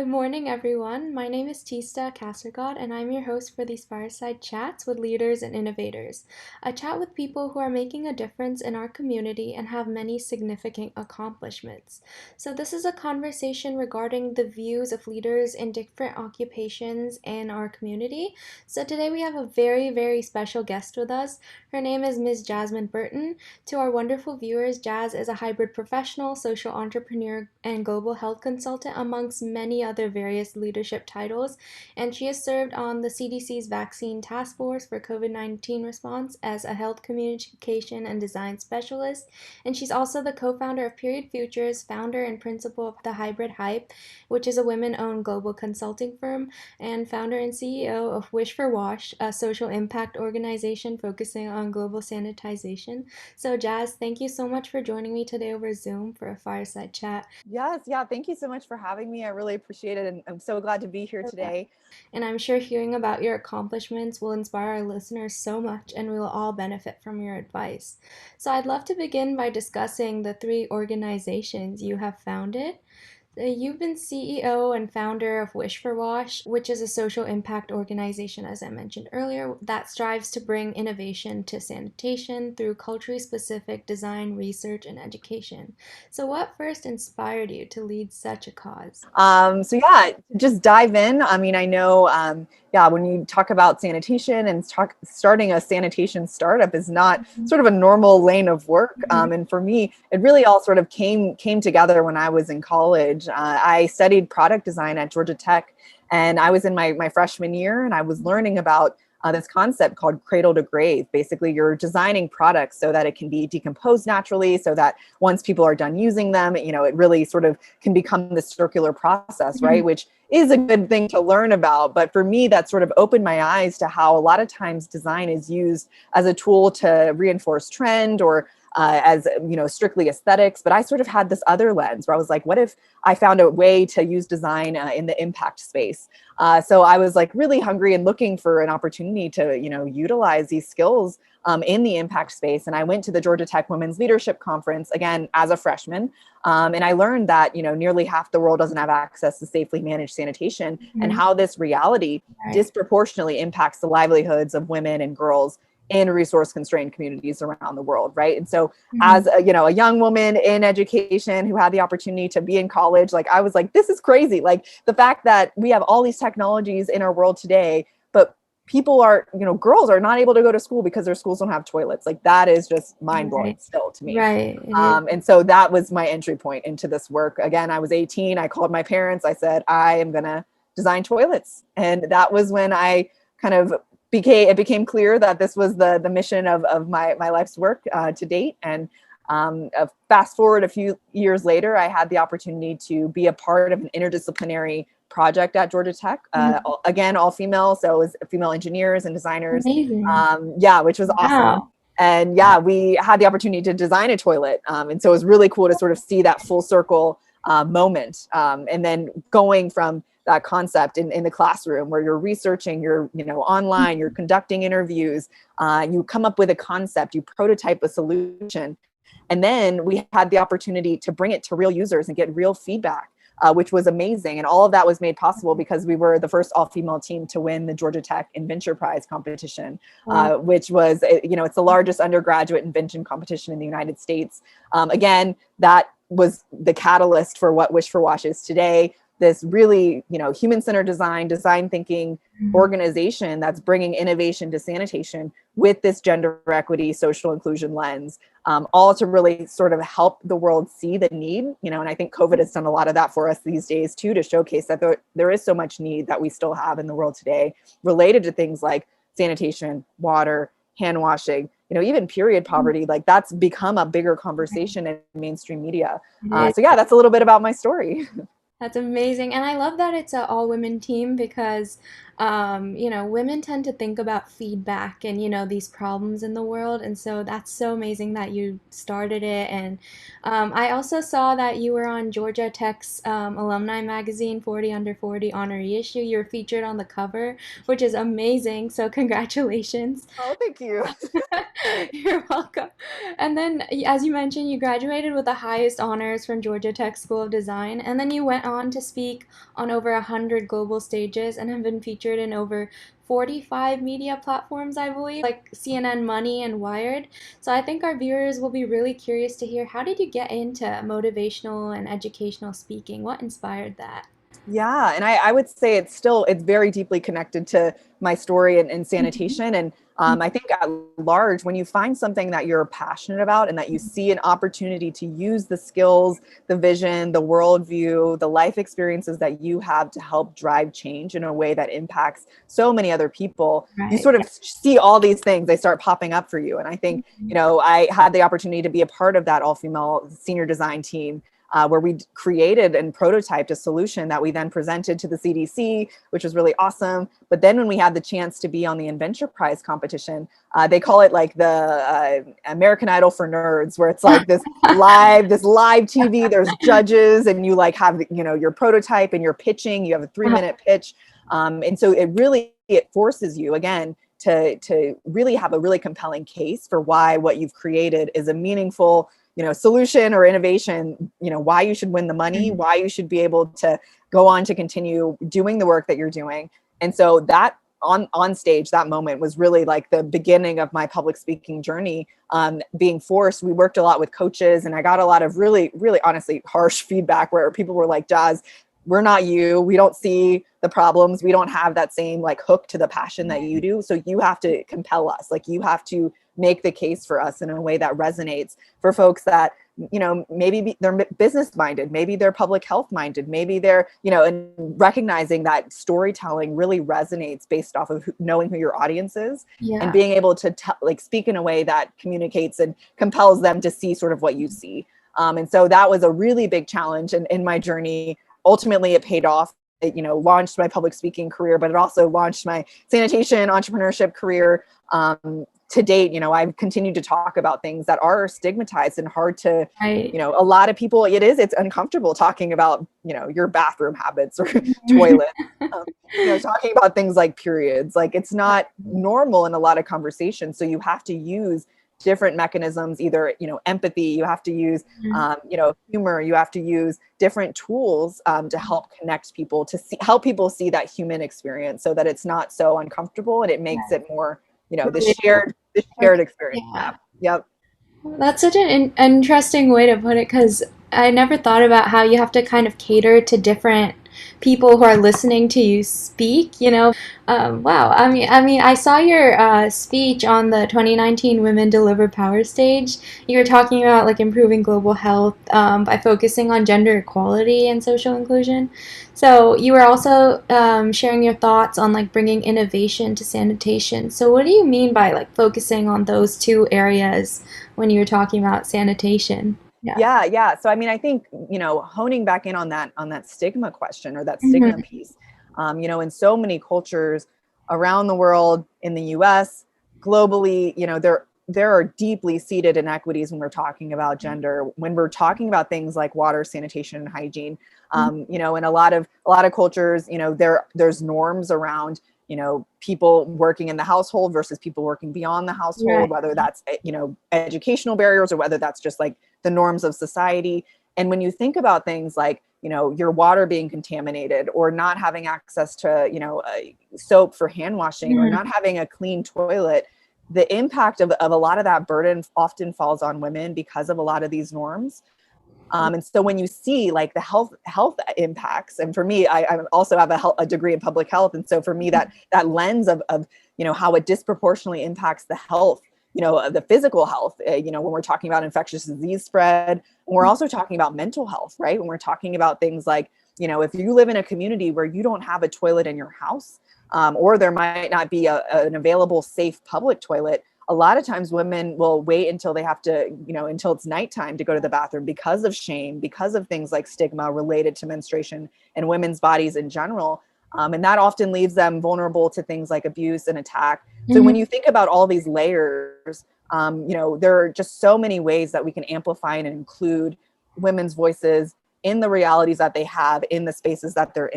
Good morning, everyone. My name is Tista Kassergod, and I'm your host for these Fireside Chats with Leaders and Innovators. A chat with people who are making a difference in our community and have many significant accomplishments. So, this is a conversation regarding the views of leaders in different occupations in our community. So, today we have a very special guest with us. Her name is Ms. Jasmine Burton. To our wonderful viewers, Jazz is a hybrid professional, social entrepreneur, and global health consultant, amongst many other various leadership titles. And she has served on the CDC's Vaccine Task Force for COVID-19 response as a health communication and design specialist. And she's also the co founder of Period Futures, founder and principal of The Hybrid Hype, which is a women owned global consulting firm, and founder and CEO of Wish for Wash, a social impact organization focusing on global sanitization. So, Jazz, thank you so much for joining me today over Zoom for a fireside chat. Yes, yeah. Thank you so much for having me. I really appreciate it. And I'm so glad to be here today. And I'm sure hearing about your accomplishments will inspire our listeners so much, and we will all benefit from your advice. So, I'd love to begin by discussing the three organizations you have founded. You've been CEO and founder of Wish for Wash, which is a social impact organization, as I mentioned earlier, that strives to bring innovation to sanitation through culturally specific design, research, and education. So, what first inspired you to lead such a cause? So yeah, just dive in. I mean, I know, yeah, when you talk about sanitation and starting a sanitation startup is not sort of a normal lane of work. Mhm. And for me, it really all sort of came together when I was in college. I studied product design at Georgia Tech, and I was in my freshman year, and I was learning about this concept called cradle to grave. Basically, you're designing products so that it can be decomposed naturally, so that once people are done using them, it really sort of can become this circular process, right? Mhm. Which is a good thing to learn about. But for me, that sort of opened my eyes to how a lot of times design is used as a tool to reinforce trend or as strictly aesthetics. But I sort of had this other lens where I was like, what if I found a way to use design in the impact space? So I was like really hungry and looking for an opportunity to utilize these skills in the impact space. And I went to the Georgia Tech Women's Leadership Conference again as a freshman. And I learned that nearly half the world doesn't have access to safely managed sanitation, and Mhm. how this reality Right. disproportionately impacts the livelihoods of women and girls in resource constrained communities around the world, right? And so Mhm. as a young woman in education who had the opportunity to be in college, like I was like, this is crazy. Like the fact that we have all these technologies in our world today, but people are, girls are not able to go to school because their schools don't have toilets. Like that is just mind blowing Right. still to me. Right. It is. And so that was my entry point into this work. Again, I was 18. I called my parents. I said, I am going to design toilets. And that was when I kind of became clear that this was the mission of my life's work to date. And fast forward a few years later, I had the opportunity to be a part of an interdisciplinary project at Georgia Tech. Mhm. Again, all female. So it was female engineers and designers. Amazing. Yeah, which was awesome. Wow. And yeah, we had the opportunity to design a toilet. And so it was really cool to sort of see that full circle moment. And then going from that concept in the classroom where you're researching, you're online, you're conducting interviews, you come up with a concept, you prototype a solution. And then we had the opportunity to bring it to real users and get real feedback. Which was amazing. And all of that was made possible because we were the first all-female team to win the Georgia Tech Inventure Prize competition, Wow. which was, it's the largest undergraduate invention competition in the United States. Again, that was the catalyst for what Wish for Wash is today. This really, human-centered design thinking Mhm. organization that's bringing innovation to sanitation with this gender equity, social inclusion lens, all to really sort of help the world see the need, and I think COVID has done a lot of that for us these days too, to showcase that there is so much need that we still have in the world today related to things like sanitation, water, hand washing, even period poverty. Like that's become a bigger conversation in mainstream media. It So yeah, that's a little bit about my story. That's amazing. And I love that it's an all women team because women tend to think about feedback and, these problems in the world. And so that's so amazing that you started it. And I also saw that you were on Georgia Tech's alumni magazine, 40 Under 40 honoree issue. You were featured on the cover, which is amazing. So congratulations. Oh, thank you. You're welcome. And then, as you mentioned, you graduated with the highest honors from Georgia Tech School of Design, and then you went on to speak on over 100 global stages and have been featured in over 45 media platforms, I believe, like CNN Money and Wired. So I think our viewers will be really curious to hear, how did you get into motivational and educational speaking? What inspired that? Yeah, and I would say it's very deeply connected to my story in Mhm. sanitation. And I think at large, when you find something that you're passionate about and that you see an opportunity to use the skills, the vision, the worldview, the life experiences that you have to help drive change in a way that impacts so many other people, you Right. sort Yeah. of see all these things, they start popping up for you. And I think, Mhm. I had the opportunity to be a part of that all-female senior design team, where we created and prototyped a solution that we then presented to the CDC, which was really awesome. But then when we had the chance to be on the Inventure Prize competition, they call it like the American Idol for nerds, where it's like this live TV. There's judges, and you like have your prototype and you're pitching. You have a 3-minute pitch, and so it forces you again to really have a really compelling case for why what you've created is a meaningful solution or innovation, why you should win the money, Mhm. why you should be able to go on to continue doing the work that you're doing. And so that on stage, that moment was really like the beginning of my public speaking journey. Being forced, we worked a lot with coaches, and I got a lot of really, really honestly harsh feedback where people were like, Jazz, we're not you. We don't see the problems. We don't have that same like hook to the passion that you do. So you have to compel us. Like you have to make the case for us in a way that resonates for folks that maybe they're business minded, maybe they're public health minded, maybe they're and recognizing that storytelling really resonates based off of knowing who your audience is, and Yeah. being able to like speak in a way that communicates and compels them to see sort of what you see. And so that was a really big challenge in my journey. Ultimately it paid off. It launched my public speaking career, but it also launched my sanitation entrepreneurship career. To date, I've continued to talk about things that are stigmatized and hard to, Right. a lot of people, it's uncomfortable talking about, your bathroom habits or toilets, um, talking about things like periods. Like it's not normal in a lot of conversations. So you have to use different mechanisms, either, empathy, you have to use, Mhm. humor, you have to use different tools to help connect people, to help people see that human experience so that it's not so uncomfortable and it makes it more, Relatable. the Okay. shared experience. Yeah. Yep. That's such an interesting way to put it, because I never thought about how you have to kind of cater to different people who are listening to you speak. Wow. I saw your speech on the 2019 Women Deliver Power stage. You were talking about like improving global health by focusing on gender equality and social inclusion. So you were also sharing your thoughts on like bringing innovation to sanitation. So what do you mean by like focusing on those two areas when you were talking about sanitation? Yeah. Yeah. So I mean, I think, honing back in on that stigma question or that stigma Mhm. piece, in so many cultures around the world, in the US, globally, there are deeply seated inequities when we're talking about gender, when we're talking about things like water, sanitation, and hygiene. In a lot of cultures, there's norms around, people working in the household versus people working beyond the household, Right. whether that's educational barriers or whether that's just like the norms of society. And when you think about things like, your water being contaminated, or not having access to, soap for hand washing, or Mhm. not having a clean toilet, the impact of a lot of that burden often falls on women because of a lot of these norms. And so when you see like the health impacts, and for me, I also have a degree in public health, and so for me that lens of how it disproportionately impacts the health, the physical health, when we're talking about infectious disease spread, and we're also talking about mental health, right? When we're talking about things like, if you live in a community where you don't have a toilet in your house, or there might not be an available safe public toilet, a lot of times women will wait until they have to, until it's nighttime to go to the bathroom because of shame, because of things like stigma related to menstruation and women's bodies in general. And that often leaves them vulnerable to things like abuse and attack. So Mhm. when you think about all these layers, there are just so many ways that we can amplify and include women's voices in the realities that they have, in the spaces that they're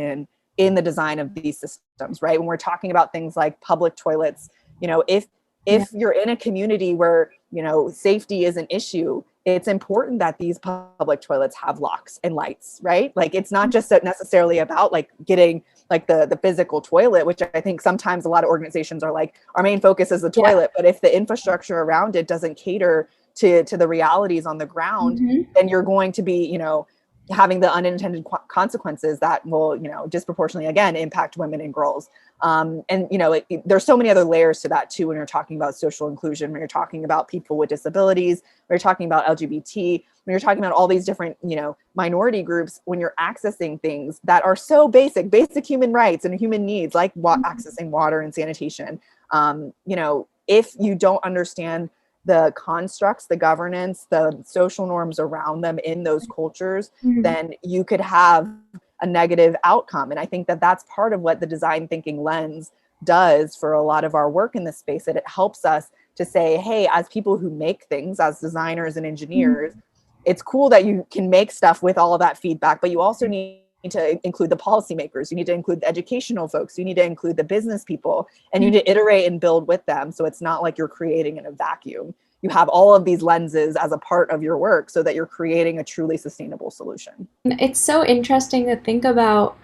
in the design of these systems, right? When we're talking about things like public toilets, if Yeah. you're in a community where safety is an issue, it's important that these public toilets have locks and lights, right? Like, it's not just necessarily about like getting like the physical toilet, which I think sometimes a lot of organizations are like, our main focus is the Yeah. toilet, but if the infrastructure around it doesn't cater to the realities on the ground, Mhm. then you're going to be having the unintended consequences that will disproportionately again impact women and girls. And there's so many other layers to that too when you're talking about social inclusion, when you're talking about people with disabilities, when you're talking about LGBT, when you're talking about all these different minority groups, when you're accessing things that are so basic human rights and human needs, like accessing water and sanitation. If you don't understand the constructs, the governance, the social norms around them in those cultures, Mhm. then you could have a negative outcome. And I think that that's part of what the design thinking lens does for a lot of our work in this space, that it helps us to say, hey, as people who make things, as designers and engineers, Mhm. it's cool that you can make stuff with all of that feedback, but you also need to include the policymakers, you need to include the educational folks, you need to include the business people, and you need to iterate and build with them. So it's not like you're creating in a vacuum. You have all of these lenses as a part of your work so that you're creating a truly sustainable solution. It's so interesting to think about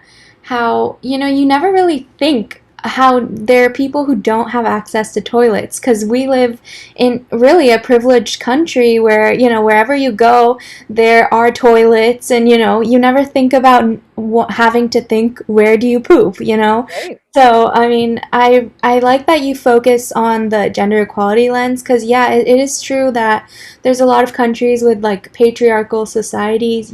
how, you never really think how there are people who don't have access to toilets because we live in really a privileged country where, wherever you go, there are toilets, and, you never think about having to think, where do you poop? Right. So, I mean, I like that you focus on the gender equality lens because, yeah, it is true that there's a lot of countries with like patriarchal societies,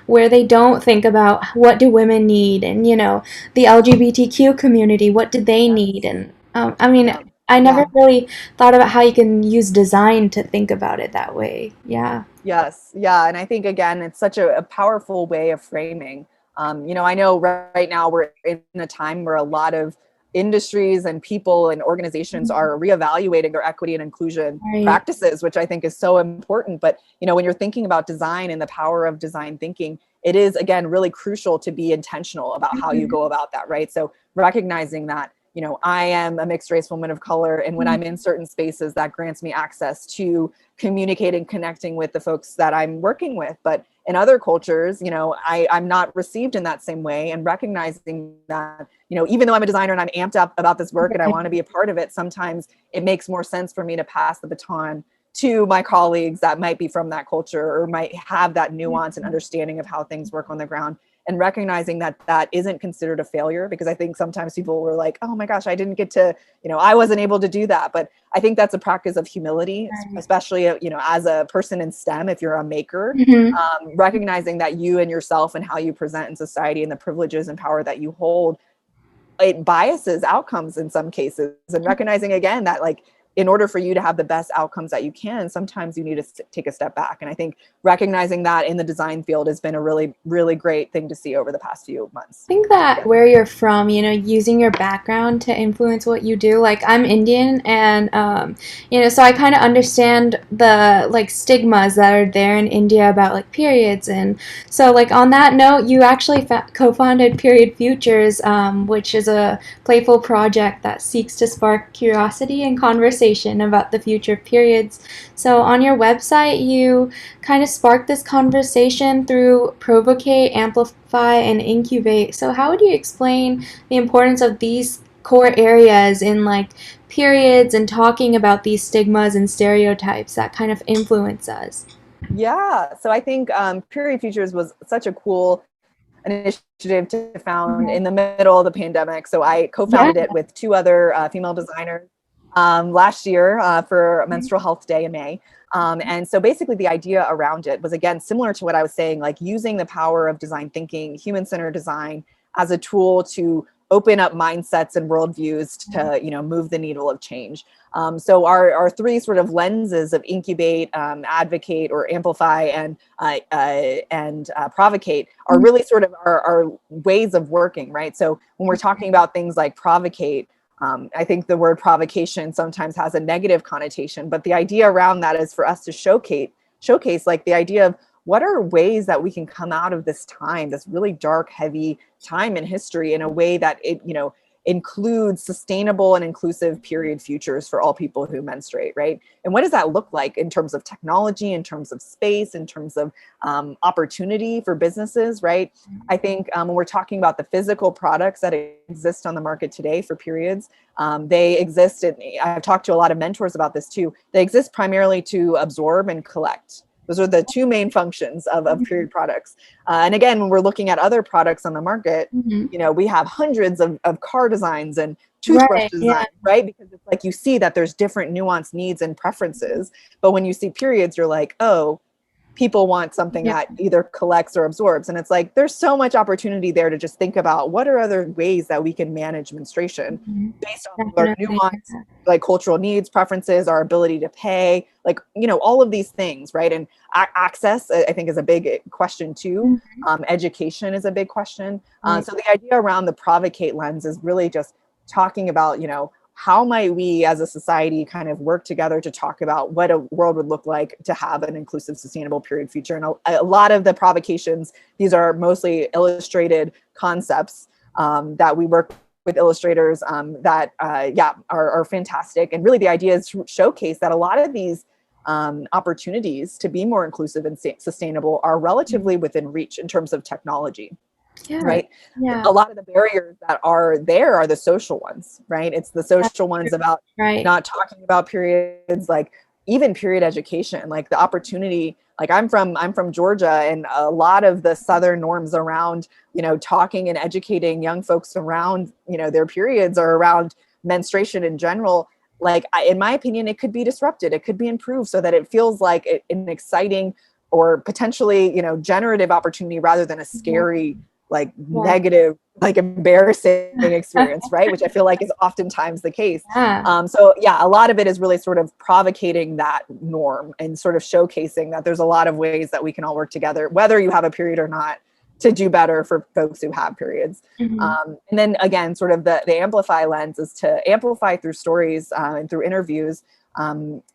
where they don't think about what do women need, and the LGBTQ community, what do they need. Yes. And I mean, Yeah. I never Yeah. really thought about how you can use design to think about it that way. Yeah. Yes, yeah, and I think again, it's such a powerful way of framing. I know right now we're in a time where a lot of industries and people and organizations are reevaluating their equity and inclusion Right. practices, which I think is so important. But when you're thinking about design and the power of design thinking, it is again really crucial to be intentional about how you Mhm. go about that, right? So recognizing that I am a mixed race woman of color, and when I'm in certain spaces, that grants me access to communicating, connecting with the folks that I'm working with. But in other cultures, I'm not received in that same way, and recognizing that, even though I'm a designer and I'm amped up about this work and I want to be a part of it, sometimes it makes more sense for me to pass the baton to my colleagues that might be from that culture or might have that nuance and understanding of how things work on the ground, and recognizing that that isn't considered a failure. Because I think sometimes people were like, oh my gosh, I didn't get to, I wasn't able to do that. But I think that's a practice of humility, Right. especially, as a person in STEM, if you're a maker, Mhm. recognizing that you and yourself and how you present in society and the privileges and power that you hold, it biases outcomes in some cases. And recognizing again that, like, in order for you to have the best outcomes that you can, sometimes you need to take a step back. And I think recognizing that in the design field has been a really, really great thing to see over the past few months. Think that where you're from, using your background to influence what you do. Like, I'm Indian, and so I kind of understand the like stigmas that are there in India about like periods. And so, like, on that note, you actually co-founded Period Futures, which is a playful project that seeks to spark curiosity and conversation about the future of periods. So on your website, you kind of spark this conversation through provocate, amplify, and incubate. So, how would you explain the importance of these core areas in like periods and talking about these stigmas and stereotypes that kind of influence us? Yeah. So I think Period Futures was such a cool initiative to found Mhm. in the middle of the pandemic. So I Yeah. co-founded it with two other female designers last year for Menstrual Health Day in May. And so basically the idea around it was, again, similar to what I was saying, like using the power of design thinking, human-centered design as a tool to open up mindsets and worldviews to, move the needle of change. So our three sort of lenses of incubate, advocate, or amplify, and provocate are really sort of our ways of working, right? So when we're talking about things like provocate, I think the word provocation sometimes has a negative connotation, but the idea around that is for us to showcase like the idea of what are ways that we can come out of this time, this really dark, heavy time in history, in a way that it, includes sustainable and inclusive period futures for all people who menstruate, right? And what does that look like in terms of technology, in terms of space, in terms of opportunity for businesses, right? I think when we're talking about the physical products that exist on the market today for periods, they exist, I've talked to a lot of mentors about this too, they exist primarily to absorb and collect. Those are the two main functions of period products. And again, when we're looking at other products on the market, we have hundreds of car designs and toothbrush designs, right? Because it's like you see that there's different nuanced needs and preferences. But when you see periods, you're like, oh, people want something that either collects or absorbs. And it's like, there's so much opportunity there to just think about what are other ways that we can manage menstruation based on our nuance, like cultural needs, preferences, our ability to pay, like, all of these things, right? And access, I think, is a big question too. Education is a big question. So the idea around the provocate lens is really just talking about, how might we as a society kind of work together to talk about what a world would look like to have an inclusive, sustainable period future? And a lot of the provocations, these are mostly illustrated concepts that we work with illustrators that are fantastic. And really the idea is to showcase that a lot of these opportunities to be more inclusive and sustainable are relatively within reach in terms of technology. Right. A lot of the barriers that are there are the social ones, right? It's the social ones about not talking about periods, like even period education, like the opportunity. Like I'm from Georgia, and a lot of the Southern norms around, talking and educating young folks around, their periods or around menstruation in general. Like in my opinion, it could be disrupted. It could be improved so that it feels like an exciting or potentially, generative opportunity rather than a scary, like negative, like embarrassing experience, right? Which I feel like is oftentimes the case. So a lot of it is really sort of provocating that norm and sort of showcasing that there's a lot of ways that we can all work together, whether you have a period or not, to do better for folks who have periods. And then again, sort of the amplify lens is to amplify through stories and through interviews,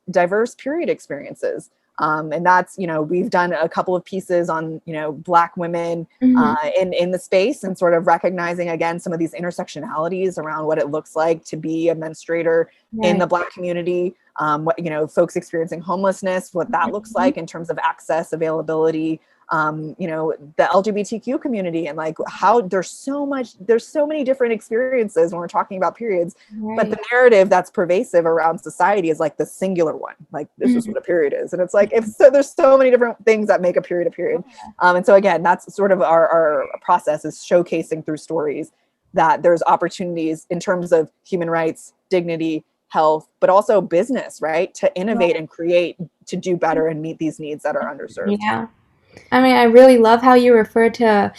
diverse period experiences. And that's, we've done a couple of pieces on, Black women in the space, and sort of recognizing, again, some of these intersectionalities around what it looks like to be a menstruator in the Black community, what, folks experiencing homelessness, what that looks like in terms of access, availability, the LGBTQ community, and like how there's so many different experiences when we're talking about periods, but the narrative that's pervasive around society is like the singular one, like this is what a period is. And it's like, there's so many different things that make a period. And so again, that's sort of our process, is showcasing through stories that there's opportunities in terms of human rights, dignity, health, but also business, right? To innovate and create, to do better and meet these needs that are underserved. I mean, I really love how you refer to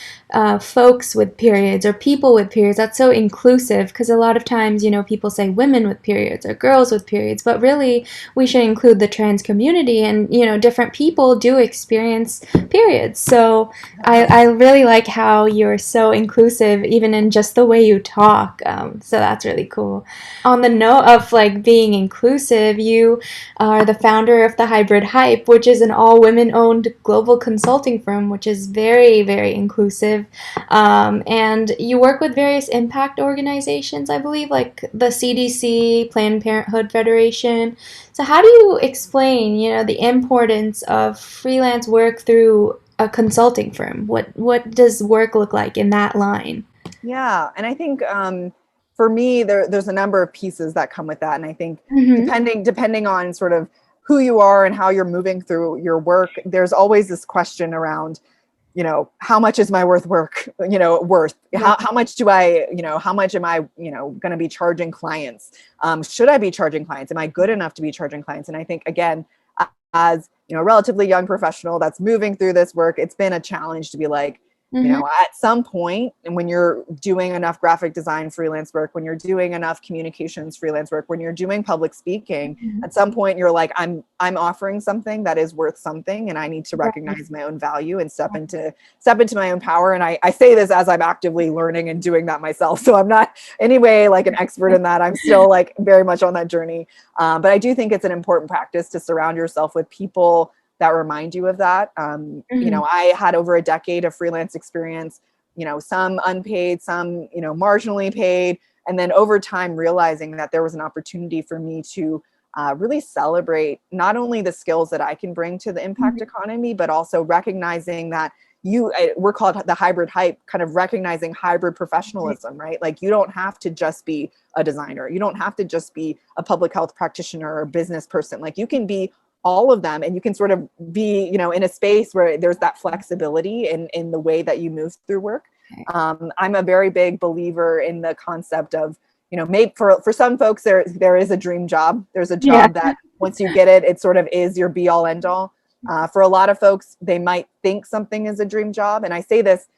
folks with periods or people with periods. That's so inclusive, because a lot of times, people say women with periods or girls with periods, but really we should include the trans community, and, different people do experience periods. So I really like how you're so inclusive, even in just the way you talk. So that's really cool. On the note of like being inclusive, you are the founder of the Hybrid Hype, which is an all women owned global consulting firm, which is very, very inclusive. And you work with various impact organizations, I believe, like the CDC, Planned Parenthood Federation. So how do you explain, the importance of freelance work through a consulting firm? What does work look like in that line? Yeah, and I think for me, there's a number of pieces that come with that, and I think depending on sort of who you are and how you're moving through your work, there's always this question around, how much is my worth? How much do I, how much am I, going to be charging clients? Should I be charging clients? Am I good enough to be charging clients? And I think, again, as, a relatively young professional that's moving through this work, it's been a challenge to be like, Mhm. At some point, and when you're doing enough graphic design freelance work, when you're doing enough communications freelance work, when you're doing public speaking, Mhm. at some point you're like, I'm offering something that is worth something, and I need to Right. recognize my own value and step into my own power. And I say this as I'm actively learning and doing that myself. So I'm not anyway like an expert in that. I'm still like very much on that journey. But I do think it's an important practice to surround yourself with people that remind you of that. Mhm. I had over a decade of freelance experience, some unpaid, some, marginally paid. And then over time, realizing that there was an opportunity for me to really celebrate not only the skills that I can bring to the impact Mhm. economy, but also recognizing that we're called the hybrid hype, kind of recognizing hybrid Right. professionalism, right? Like you don't have to just be a designer. You don't have to just be a public health practitioner or a business person. Like you can be all of them, and you can sort of be in a space where there's that flexibility in the way that you move through work. Okay. I'm a very big believer in the concept of maybe for some folks there is a dream job. There's a Yeah. job that once you get it, it sort of is your be all end all. For a lot of folks, they might think something is a dream job, and I say this,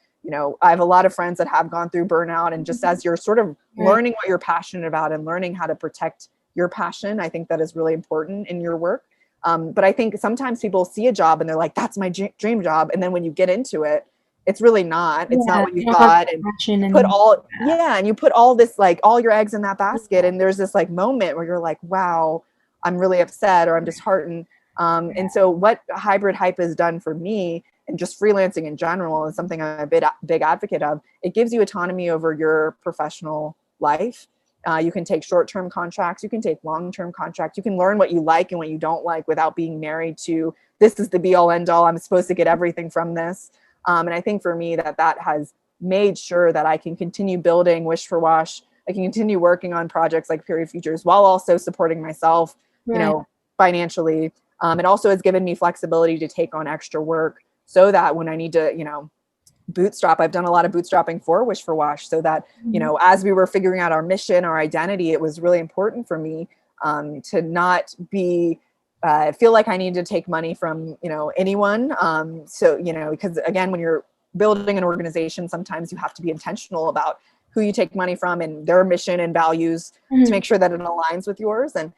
I have a lot of friends that have gone through burnout, and just as you're sort of Right. learning what you're passionate about and learning how to protect your passion, I think that is really important in your work. But I think sometimes people see a job and they're like, that's my dream job. And then when you get into it, it's really not. It's not Yeah, what you you don't have thought. the And passion you put anymore. all, yeah, and you put all this, like all your eggs in that basket. Yeah. And there's this like moment where you're like, wow, I'm really upset or I'm disheartened. And so what hybrid hype has done for me and just freelancing in general is something I'm a big advocate of. It gives you autonomy over your professional life. You can take short-term contracts. You can take long-term contracts. You can learn what you like and what you don't like without being married to this is the be-all end-all. I'm supposed to get everything from this. And I think for me that has made sure that I can continue building Wish for Wash. I can continue working on projects like Period Futures while also supporting myself, Right. financially. It also has given me flexibility to take on extra work so that when I need to, bootstrap. I've done a lot of bootstrapping for Wish for Wash so that, Mhm. as we were figuring out our mission, our identity, it was really important for me to not be feel like I need to take money from, anyone. Because again, when you're building an organization, sometimes you have to be intentional about who you take money from and their mission and values to Mhm. make sure that it aligns with yours. And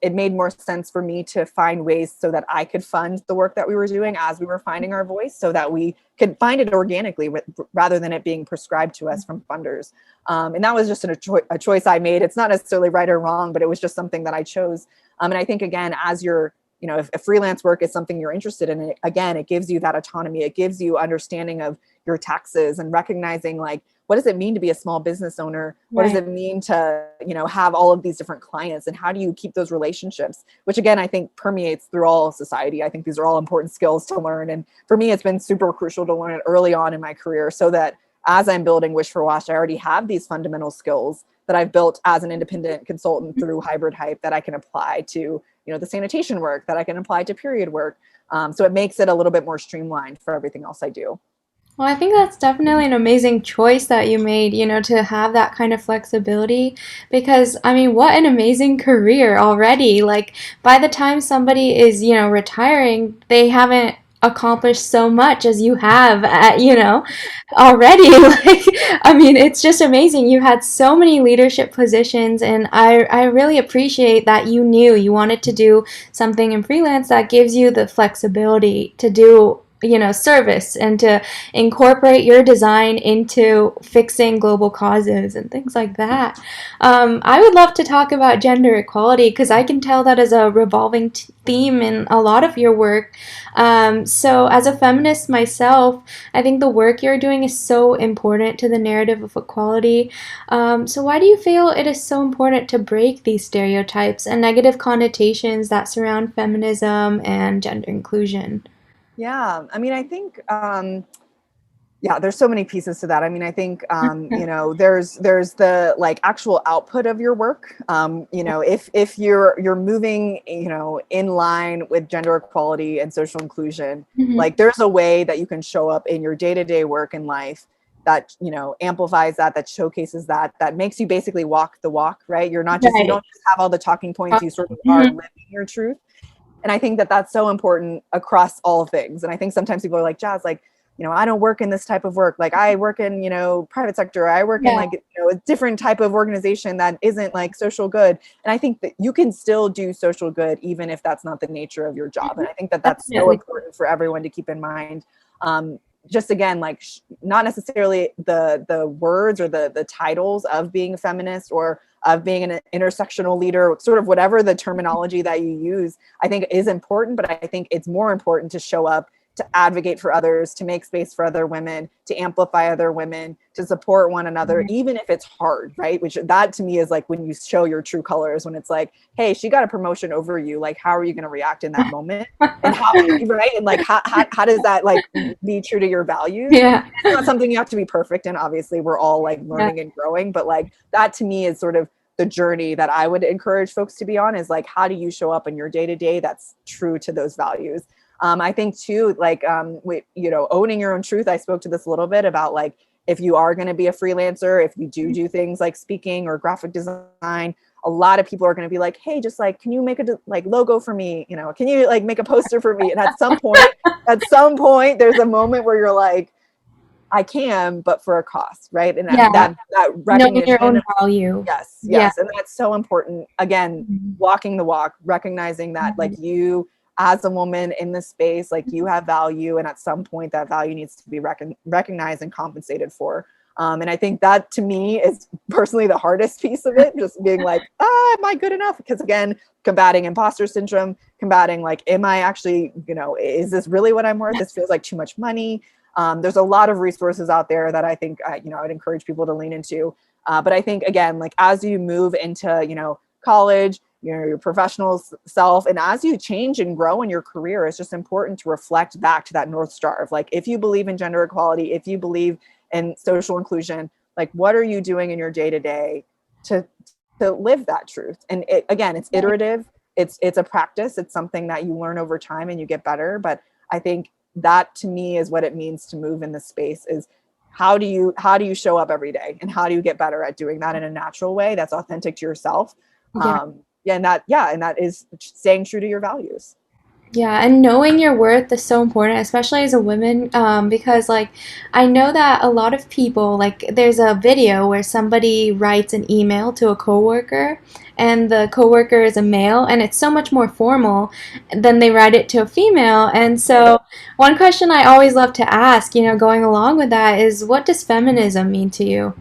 it made more sense for me to find ways so that I could fund the work that we were doing as we were finding our voice so that we could find it organically rather than it being prescribed to us from funders. And that was just a choice I made. It's not necessarily right or wrong, but it was just something that I chose. And I think, again, as you're, if freelance work is something you're interested in, again, it gives you that autonomy. It gives you understanding of your taxes and recognizing like, what does it mean to be a small business owner? What does Right. it mean to, have all of these different clients, and how do you keep those relationships? Which again, I think permeates through all of society. I think these are all important skills to learn. And for me, it's been super crucial to learn it early on in my career so that as I'm building Wish for Wash, I already have these fundamental skills that I've built as an independent consultant through Hybrid Hype that I can apply to, the sanitation work, that I can apply to period work. So it makes it a little bit more streamlined for everything else I do. Well, I think that's definitely an amazing choice that you made, to have that kind of flexibility. Because, I mean, what an amazing career already. Like, by the time somebody is, retiring, they haven't accomplished so much as you have, already. Like, I mean, it's just amazing. You had so many leadership positions, and I really appreciate that you knew you wanted to do something in freelance that gives you the flexibility to do, service and to incorporate your design into fixing global causes and things like that. I would love to talk about gender equality because I can tell that is a revolving theme in a lot of your work. So, as a feminist myself, I think the work you're doing is so important to the narrative of equality. So, why do you feel it is so important to break these stereotypes and negative connotations that surround feminism and gender inclusion? Yeah, I mean, I think yeah, there's so many pieces to that. I mean, I think there's the like actual output of your work. If you're moving, in line with gender equality and social inclusion, Mhm. like there's a way that you can show up in your day-to-day work and life that amplifies that showcases that makes you basically walk the walk, right? You Right. don't just have all the talking points, you sort of are Mhm. living your truth. And I think that that's so important across all things. And I think sometimes people are like, Jazz, like, I don't work in this type of work. Like I work in, private sector. I work in Yeah. like, a different type of organization that isn't like social good. And I think that you can still do social good even if that's not the nature of your job. And I think that that's so Definitely. important for everyone to keep in mind. Just again, like not necessarily the words or the titles of being a feminist or of being an intersectional leader, sort of whatever the terminology that you use, I think is important. But I think it's more important to show up, to advocate for others, to make space for other women, to amplify other women, to support one another, even if it's hard, right? Which that to me is like when you show your true colors, when it's like, hey, she got a promotion over you. Like, how are you going to react in that moment? And how, right? And like, how does that like be true to your values? Yeah. It's not something you have to be perfect in. Obviously, we're all like Yeah. learning and growing, but like that to me is sort of the journey that I would encourage folks to be on, is like, how do you show up in your day to day that's true to those values? I think too, like, owning your own truth. I spoke to this a little bit about like, if you are going to be a freelancer, if you do things like speaking or graphic design, a lot of people are going to be like, hey, just like, can you make a like logo for me? Can you like make a poster for me? And at some point, there's a moment where you're like, I can, but for a cost, right? And that Yeah. that, that Knowing your recognition. own value. Yes, Yeah. yes. And that's so important. Again, walking the walk, recognizing that like you as a woman in this space, like you have value, and at some point that value needs to be recognized and compensated for. And I think that to me is personally the hardest piece of it, just being like, am I good enough? Because again, combating imposter syndrome, combating like, am I actually, is this really what I'm worth? This feels like too much money. There's a lot of resources out there that I think, I would encourage people to lean into. But I think, again, like as you move into, college, your professional self, and as you change and grow in your career, it's just important to reflect back to that North Star of like, if you believe in gender equality, if you believe in social inclusion, like what are you doing in your day to day to live that truth? And again, it's iterative. It's a practice. It's something that you learn over time and you get better. But I think that to me is what it means to move in this space, is how do you show up every day, and how do you get better at doing that in a natural way that's authentic to yourself. Yeah. And that is staying true to your values. Yeah, and knowing your worth is so important, especially as a woman, because like I know that a lot of people, like there's a video where somebody writes an email to a coworker, and the coworker is a male, and it's so much more formal than they write it to a female. And so one question I always love to ask, going along with that, is what does feminism mean to you?